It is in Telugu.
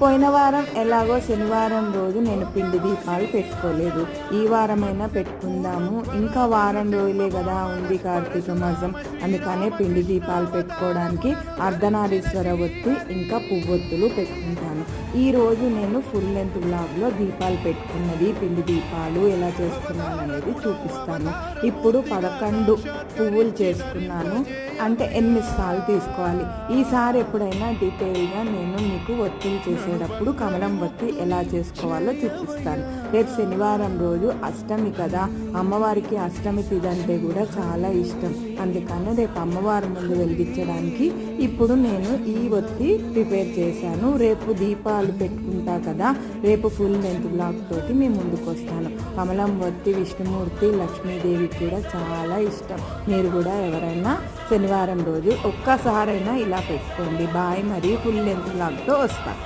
పోయిన వారం ఎలాగో శనివారం రోజు నేను పిండి దీపాలు పెట్టుకోలేదు. ఈ వారమైనా పెట్టుకుందాము, ఇంకా వారం రోజులే కదా ఉంది కార్తీక మాసం, అందుకనే పిండి దీపాలు పెట్టుకోవడానికి అర్ధనారీశ్వర ఒత్తి ఇంకా పువ్వొత్తులు పెట్టుకుంటాను. ఈరోజు నేను ఫుల్ లెంత్ బ్లాగ్లో దీపాలు పెట్టుకున్నది, పిండి దీపాలు ఎలా చేసుకున్నాను అనేది చూపిస్తాను. ఇప్పుడు 11 పువ్వులు చేసుకున్నాను, అంటే 8 సార్లు తీసుకోవాలి. ఈసారి ఎప్పుడైనా డీటెయిల్గా నేను మీకు ఒత్తులు చేసేటప్పుడు కమలం ఒత్తి ఎలా చేసుకోవాలో చూపిస్తాను. రేపు శనివారం రోజు అష్టమి కదా, అమ్మవారికి అష్టమి తిథి అంటే కూడా చాలా ఇష్టం, అందుకని రేపు అమ్మవారి ముందు వెలిగించడానికి ఇప్పుడు నేను ఈ ఒత్తి ప్రిపేర్ చేశాను. రేపు దీపాలు పెట్టుకుంటా కదా, రేపు ఫుల్ లెంత్ బ్లాగ్ తోటి మీ ముందుకు వస్తాను. కమలం ఒత్తి విష్ణుమూర్తి లక్ష్మీదేవికి కూడా చాలా ఇష్టం. మీరు కూడా ఎవరైనా శనివారం రోజు ఒక్కసారైనా ఇలా పెట్టుకోండి. బాయ్, మరి ఫుల్ లెంత్ బ్లాగ్తో వస్తాను.